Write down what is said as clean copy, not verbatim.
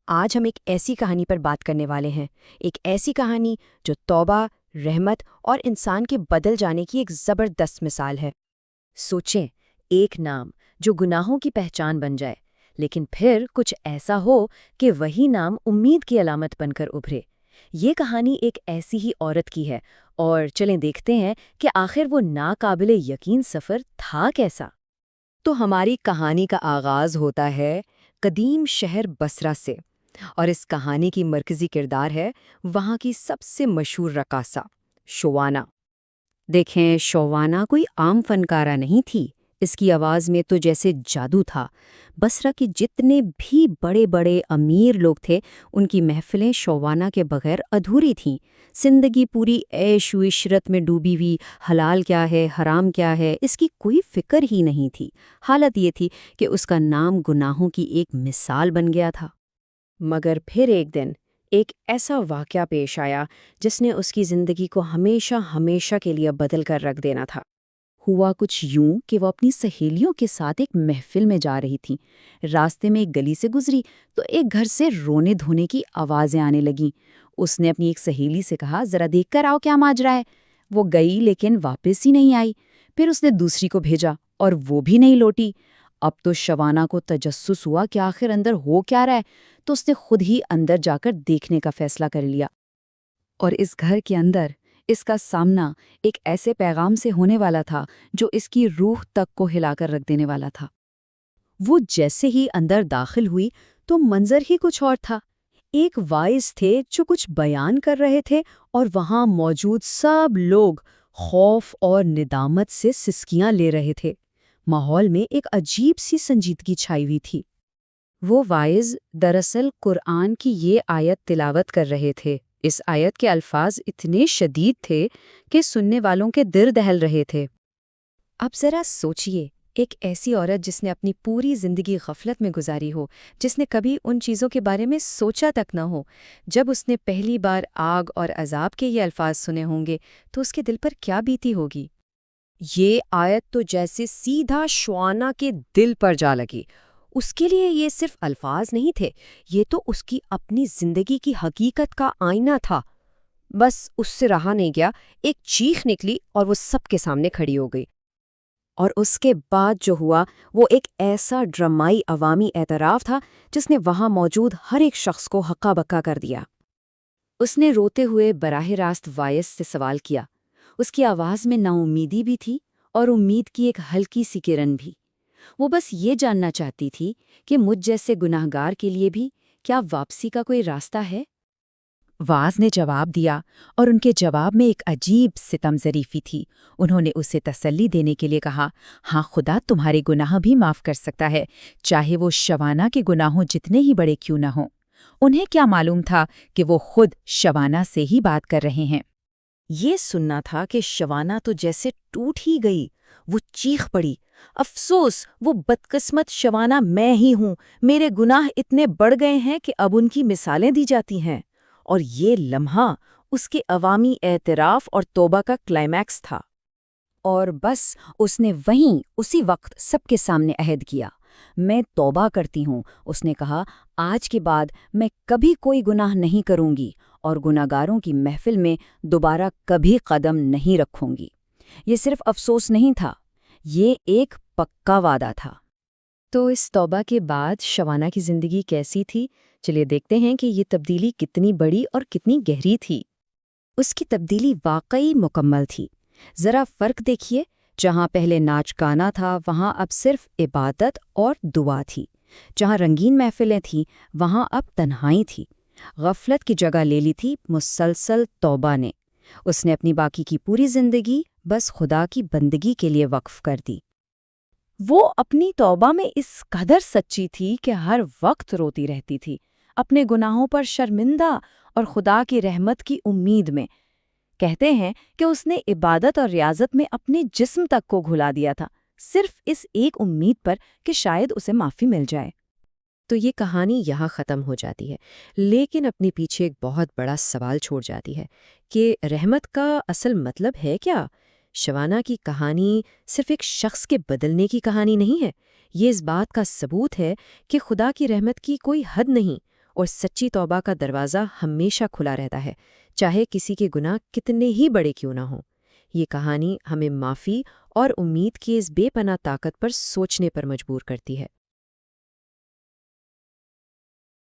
آج ہم ایک ایسی کہانی پر بات کرنے والے ہیں، ایک ایسی کہانی جو توبہ، رحمت اور انسان کے بدل جانے کی ایک زبردست مثال ہے۔ سوچیں، ایک نام جو گناہوں کی پہچان بن جائے، لیکن پھر کچھ ایسا ہو کہ وہی نام امید کی علامت بن کر ابھرے۔ یہ کہانی ایک ایسی ہی عورت کی ہے، اور چلیں دیکھتے ہیں کہ آخر وہ ناقابل یقین سفر تھا کیسا۔ تو ہماری کہانی کا آغاز ہوتا ہے قدیم شہر بصرہ سے، اور اس کہانی کی مرکزی کردار ہے وہاں کی سب سے مشہور رقاصہ شوانہ۔ دیکھیں، شوانہ کوئی عام فنکارہ نہیں تھی، اس کی آواز میں تو جیسے جادو تھا۔ بصرہ کے جتنے بھی بڑے بڑے امیر لوگ تھے، ان کی محفلیں شوانہ کے بغیر ادھوری تھیں۔ زندگی پوری عیش و عشرت میں ڈوبی ہوئی، حلال کیا ہے حرام کیا ہے اس کی کوئی فکر ہی نہیں تھی۔ حالت یہ تھی کہ اس کا نام گناہوں کی ایک مثال بن گیا تھا۔ مگر پھر ایک دن ایک ایسا واقعہ پیش آیا جس نے اس کی زندگی کو ہمیشہ ہمیشہ کے لیے بدل کر رکھ دینا تھا۔ ہوا کچھ یوں کہ وہ اپنی سہیلیوں کے ساتھ ایک محفل میں جا رہی تھیں۔ راستے میں ایک گلی سے گزری تو ایک گھر سے رونے دھونے کی آوازیں آنے لگیں۔ اس نے اپنی ایک سہیلی سے کہا، ذرا دیکھ کر آؤ کیا ماجرا ہے۔ وہ گئی لیکن واپس ہی نہیں آئی۔ پھر اس نے دوسری کو بھیجا اور وہ بھی نہیں لوٹی۔ اب تو شوانہ کو تجسس ہوا کہ آخر اندر ہو کیا رہا ہے، تو اس نے خود ہی اندر جا کر دیکھنے کا فیصلہ کر لیا۔ اور اس گھر کے اندر اس کا سامنا ایک ایسے پیغام سے ہونے والا تھا جو اس کی روح تک کو ہلا کر رکھ دینے والا تھا۔ وہ جیسے ہی اندر داخل ہوئی تو منظر ہی کچھ اور تھا۔ ایک واعظ تھے جو کچھ بیان کر رہے تھے، اور وہاں موجود سب لوگ خوف اور ندامت سے سسکیاں لے رہے تھے۔ ماحول میں ایک عجیب سی سنجیدگی چھائی ہوئی تھی۔ وہ واعظ دراصل قرآن کی یہ آیت تلاوت کر رہے تھے۔ اس آیت کے الفاظ اتنے شدید تھے کہ سننے والوں کے دل دہل رہے تھے۔ اب ذرا سوچئے، ایک ایسی عورت جس نے اپنی پوری زندگی غفلت میں گزاری ہو، جس نے کبھی ان چیزوں کے بارے میں سوچا تک نہ ہو، جب اس نے پہلی بار آگ اور عذاب کے یہ الفاظ سنے ہوں گے تو اس کے دل پر کیا بیتی ہوگی؟ یہ آیت تو جیسے سیدھا شوانہ کے دل پر جا لگی۔ اس کے لیے یہ صرف الفاظ نہیں تھے، یہ تو اس کی اپنی زندگی کی حقیقت کا آئینہ تھا۔ بس اس سے رہا نہیں گیا، ایک چیخ نکلی اور وہ سب کے سامنے کھڑی ہو گئی۔ اور اس کے بعد جو ہوا وہ ایک ایسا ڈرامائی عوامی اعتراف تھا جس نے وہاں موجود ہر ایک شخص کو ہکا بکا کر دیا۔ اس نے روتے ہوئے براہ راست واعظ سے سوال کیا۔ اس کی آواز میں نا امیدی بھی تھی اور امید کی ایک ہلکی سی کرن بھی۔ وہ بس یہ جاننا چاہتی تھی کہ مجھ جیسے گناہگار کے لیے بھی کیا واپسی کا کوئی راستہ ہے؟ واعظ نے جواب دیا، اور ان کے جواب میں ایک عجیب ستم ظریفی تھی۔ انہوں نے اسے تسلی دینے کے لیے کہا، ہاں، خدا تمہارے گناہ بھی معاف کر سکتا ہے، چاہے وہ شوانہ کے گناہوں جتنے ہی بڑے کیوں نہ ہوں۔ انہیں کیا معلوم تھا کہ وہ خود شوانہ سے ہی بات کر رہے ہیں۔ یہ سننا تھا کہ شوانہ تو جیسے ٹوٹ ہی گئی۔ وہ چیخ پڑی، افسوس، وہ بدقسمت شوانہ میں ہی ہوں، میرے گناہ اتنے بڑھ گئے ہیں کہ اب ان کی مثالیں دی جاتی ہیں۔ اور یہ لمحہ اس کے عوامی اعتراف اور توبہ کا کلائمیکس تھا۔ اور بس اس نے وہیں اسی وقت سب کے سامنے عہد کیا، میں توبہ کرتی ہوں۔ اس نے کہا، آج کے بعد میں کبھی کوئی گناہ نہیں کروں گی اور گناہگاروں کی محفل میں دوبارہ کبھی قدم نہیں رکھوں گی۔ یہ صرف افسوس نہیں تھا، یہ ایک پکا وعدہ تھا۔ تو اس توبہ کے بعد شوانہ کی زندگی کیسی تھی؟ چلیے دیکھتے ہیں کہ یہ تبدیلی کتنی بڑی اور کتنی گہری تھی۔ اس کی تبدیلی واقعی مکمل تھی۔ ذرا فرق دیکھیے، جہاں پہلے ناچ گانا تھا وہاں اب صرف عبادت اور دعا تھی۔ جہاں رنگین محفلیں تھیں وہاں اب تنہائی تھی۔ غفلت کی جگہ لے لی تھی مسلسل توبہ نے۔ اس نے اپنی باقی کی پوری زندگی بس خدا کی بندگی کے لیے وقف کر دی۔ وہ اپنی توبہ میں اس قدر سچی تھی کہ ہر وقت روتی رہتی تھی، اپنے گناہوں پر شرمندہ اور خدا کی رحمت کی امید میں۔ کہتے ہیں کہ اس نے عبادت اور ریاضت میں اپنے جسم تک کو گھلا دیا تھا، صرف اس ایک امید پر کہ شاید اسے معافی مل جائے۔ تو یہ کہانی یہاں ختم ہو جاتی ہے، لیکن اپنے پیچھے ایک بہت بڑا سوال چھوڑ جاتی ہے کہ رحمت کا اصل مطلب ہے کیا؟ شوانہ کی کہانی صرف ایک شخص کے بدلنے کی کہانی نہیں ہے، یہ اس بات کا ثبوت ہے کہ خدا کی رحمت کی کوئی حد نہیں، اور سچی توبہ کا دروازہ ہمیشہ کھلا رہتا ہے، چاہے کسی کے گناہ کتنے ہی بڑے کیوں نہ ہوں۔ یہ کہانی ہمیں معافی اور امید کی اس بے پناہ طاقت پر سوچنے پر مجبور کرتی ہے۔